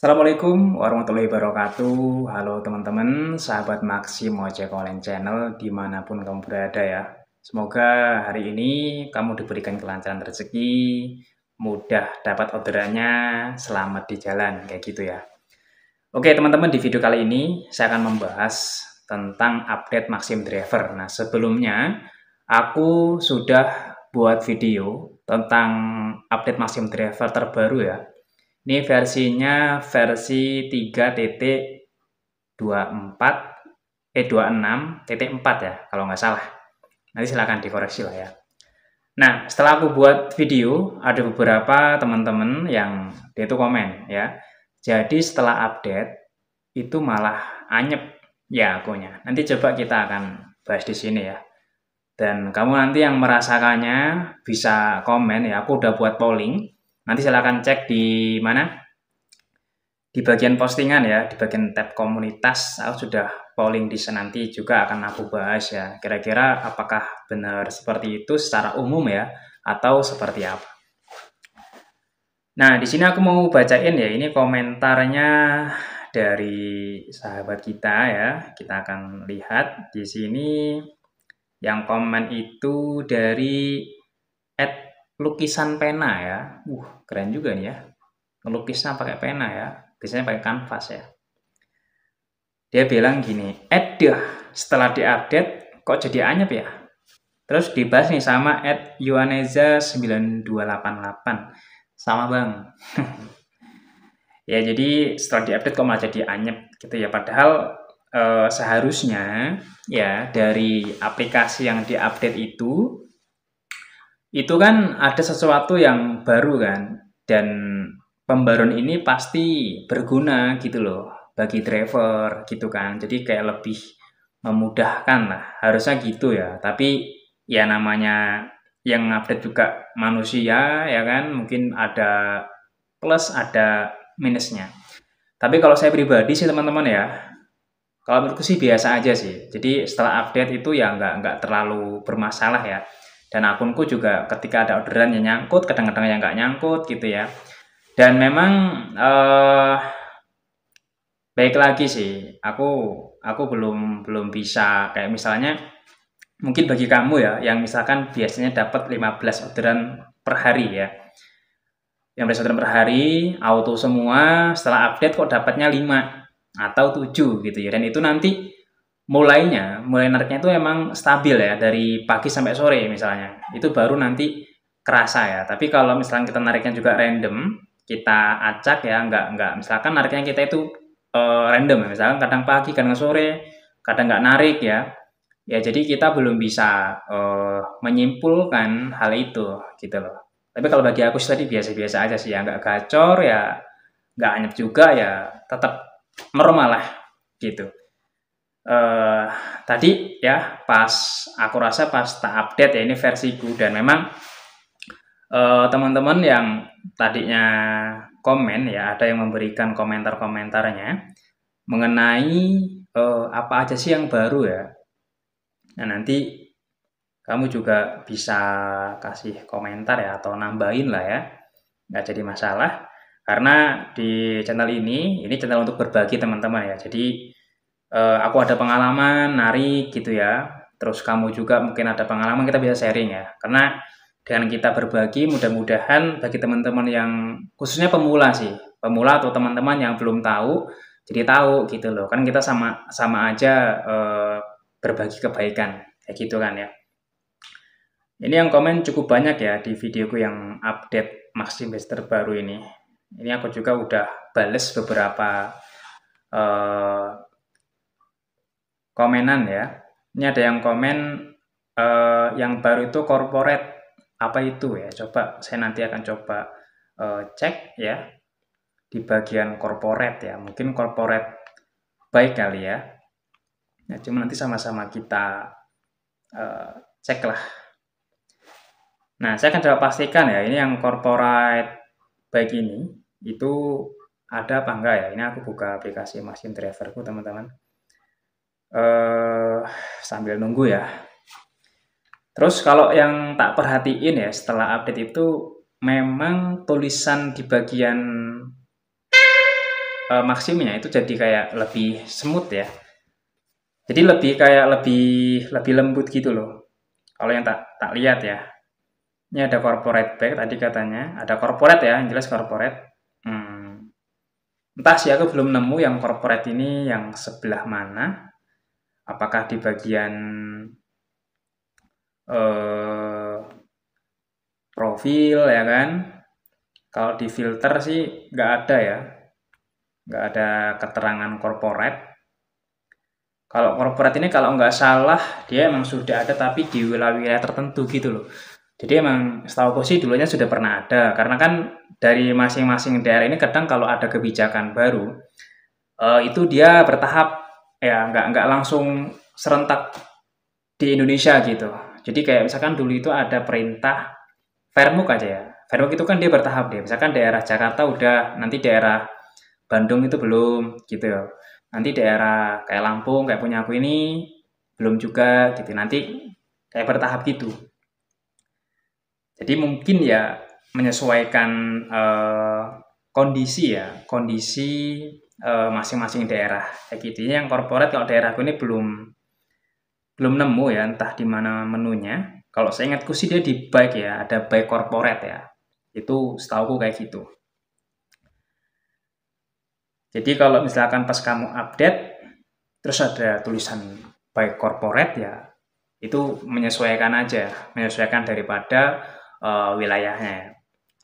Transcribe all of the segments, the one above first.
Assalamualaikum warahmatullahi wabarakatuh. Halo teman-teman, sahabat Maxim Ojek Online Channel dimanapun kamu berada ya. Semoga hari ini kamu diberikan kelancaran rezeki, mudah dapat orderannya, selamat di jalan, kayak gitu ya. Oke teman-teman, di video kali ini saya akan membahas tentang update Maxim Driver. Nah sebelumnya aku sudah buat video tentang update Maxim Driver terbaru ya. Ini versinya versi 3.24 ya, kalau nggak salah. Nanti silahkan dikoreksi lah ya. Nah, setelah aku buat video, ada beberapa teman-teman yang dia itu komen ya. Jadi setelah update, itu malah anyep ya akunnya. Nanti coba kita akan bahas di sini ya. Dan kamu nanti yang merasakannya bisa komen ya, aku udah buat polling. Nanti silahkan cek di mana? Di bagian postingan ya, di bagian tab komunitas, aku sudah polling di sana, nanti juga akan aku bahas ya. Kira-kira apakah benar seperti itu secara umum ya, atau seperti apa. Nah, di sini aku mau bacain ya, ini komentarnya dari sahabat kita ya. Kita akan lihat di sini yang komen itu dari @lukisan pena ya. Keren juga nih ya. Ngelukisnya pakai pena ya. Biasanya pakai kanvas ya. Dia bilang gini, setelah diupdate kok jadi anyep ya? Terus dibahas nih sama @yuaneza9288. Sama bang. Ya jadi setelah diupdate kok malah jadi anyep gitu ya. Padahal seharusnya ya dari aplikasi yang diupdate itu kan ada sesuatu yang baru kan, dan pembaruan ini pasti berguna gitu loh bagi driver gitu kan, jadi kayak lebih memudahkan lah, harusnya gitu ya. Tapi ya namanya yang update juga manusia ya kan, mungkin ada plus ada minusnya. Tapi kalau saya pribadi sih teman-teman ya, kalau menurutku sih biasa aja sih. Jadi setelah update itu ya nggak terlalu bermasalah ya. Dan akunku juga ketika ada orderan yang nyangkut, kadang-kadang yang nggak nyangkut gitu ya. Dan memang baik lagi sih, aku belum bisa kayak misalnya mungkin bagi kamu ya, yang misalkan biasanya dapat 15 orderan per hari ya. Yang orderan per hari, auto semua, setelah update kok dapatnya 5 atau 7 gitu ya. Dan itu nanti mulai nariknya itu emang stabil ya, dari pagi sampai sore misalnya. Itu baru nanti kerasa ya. Tapi kalau misalnya kita nariknya juga random, kita acak ya, nggak misalkan nariknya kita itu random ya. Misalkan kadang pagi, kadang sore, kadang nggak narik ya. Ya jadi kita belum bisa menyimpulkan hal itu gitu loh. Tapi kalau bagi aku tadi biasa-biasa aja sih ya, nggak gacor ya, nggak anyep juga ya, tetap normal lah gitu. Tadi ya pas aku rasa pas tak update ya, ini versiku, dan memang teman-teman yang tadinya komen ya, ada yang memberikan komentar-komentarnya mengenai apa aja sih yang baru ya. Nah nanti kamu juga bisa kasih komentar ya, atau nambahin lah ya, nggak jadi masalah. Karena di channel ini channel untuk berbagi teman-teman ya. Jadi aku ada pengalaman narik gitu ya, terus kamu juga mungkin ada pengalaman, kita bisa sharing ya. Karena dengan kita berbagi, mudah-mudahan bagi teman-teman yang khususnya pemula sih, pemula atau teman-teman yang belum tahu, jadi tahu gitu loh. Kan kita sama aja berbagi kebaikan kayak gitu kan ya. Ini yang komen cukup banyak ya di videoku yang update Maxim Base terbaru ini. Ini aku juga udah bales beberapa komenan ya. Ini ada yang komen yang baru itu corporate, apa itu ya? Coba saya nanti akan coba cek ya di bagian corporate ya. Mungkin corporate baik kali ya. Nah, cuma nanti sama-sama kita cek lah. Nah, saya akan coba pastikan ya, ini yang corporate baik ini itu ada apa enggak ya. Ini aku buka aplikasi Maxim Driverku teman-teman. Sambil nunggu ya. Terus kalau yang tak perhatiin ya, setelah update itu memang tulisan di bagian maksimnya itu jadi kayak lebih smooth ya. Jadi lebih kayak lebih lembut gitu loh. Kalau yang tak lihat ya. Ini ada corporate bag tadi katanya, ada corporate ya, yang jelas corporate. Entah sih aku belum nemu yang corporate ini yang sebelah mana. Apakah di bagian profil ya kan? Kalau di filter sih nggak ada ya, nggak ada keterangan corporate. Kalau corporate ini kalau nggak salah dia emang sudah ada tapi di wilayah-wilayah tertentu gitu loh. Jadi emang setahu aku sih dulunya sudah pernah ada, karena kan dari masing-masing daerah ini kadang kalau ada kebijakan baru itu dia bertahap ya, nggak langsung serentak di Indonesia gitu. Jadi kayak misalkan dulu itu ada perintah Fairmuk aja ya. Fairmuk itu kan dia bertahap deh. Misalkan daerah Jakarta udah, nanti daerah Bandung itu belum gitu ya. Nanti daerah kayak Lampung kayak punya aku ini belum juga gitu. Nanti kayak bertahap gitu. Jadi mungkin ya menyesuaikan kondisi ya, kondisi masing-masing daerah kayak gitu. Yang corporate kalau daerahku ini belum nemu ya, entah di mana menunya. Kalau saya ingatku sih dia di bike ya, ada bike corporate ya. Itu setauku kayak gitu. Jadi kalau misalkan pas kamu update, terus ada tulisan bike corporate ya, itu menyesuaikan aja, menyesuaikan daripada wilayahnya.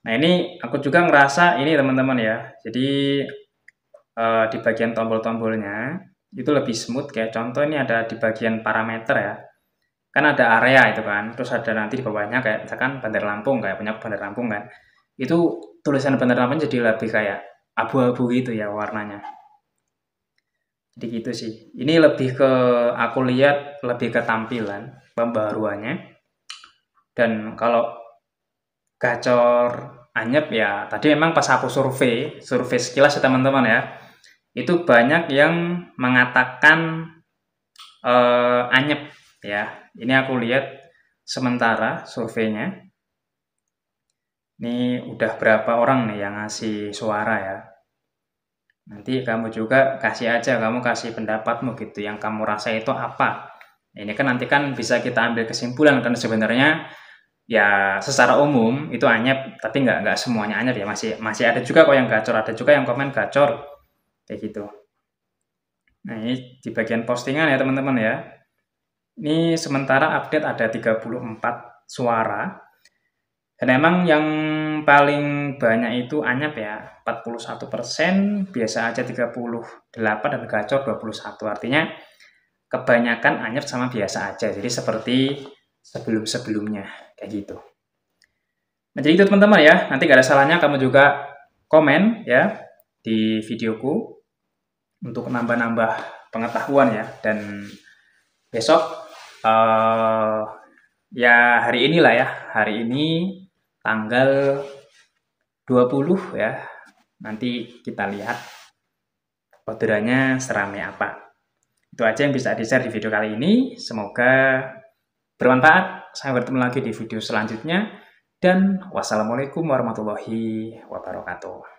Nah ini aku juga ngerasa ini teman-teman ya, jadi di bagian tombol-tombolnya itu lebih smooth. Kayak contoh ini ada di bagian parameter ya, kan ada area itu kan, terus ada nanti di bawahnya kayak misalkan Bandar Lampung, kayak punya Bandar Lampung kan, itu tulisan Bandar Lampung jadi lebih kayak abu-abu gitu ya warnanya. Jadi gitu sih, ini lebih ke, aku lihat lebih ke tampilan pembaruannya. Dan kalau gacor anyep ya, tadi memang pas aku survei sekilas ya teman-teman ya, itu banyak yang mengatakan anyep ya. Ini aku lihat sementara surveinya. Ini udah berapa orang nih yang ngasih suara ya. Nanti kamu juga kasih aja, kamu kasih pendapatmu gitu, yang kamu rasa itu apa. Ini kan nanti kan bisa kita ambil kesimpulan kan sebenarnya ya secara umum itu anyep, tapi nggak semuanya anyep ya, masih ada juga kok yang gacor, ada juga yang komen gacor kayak gitu. Nah ini di bagian postingan ya teman-teman ya. Ini sementara update ada 34 suara. Dan emang yang paling banyak itu anyap ya, 41%, biasa aja 38, dan gacor 21. Artinya kebanyakan anyap sama biasa aja. Jadi seperti sebelum-sebelumnya kayak gitu. Nah, jadi itu teman-teman ya. Nanti gak ada salahnya kamu juga komen ya di videoku untuk nambah-nambah pengetahuan ya. Dan besok ya hari inilah ya. Hari ini tanggal 20 ya. Nanti kita lihat orderannya seramai apa. Itu aja yang bisa di-share di video kali ini. Semoga bermanfaat. Sampai bertemu lagi di video selanjutnya. Dan wassalamualaikum warahmatullahi wabarakatuh.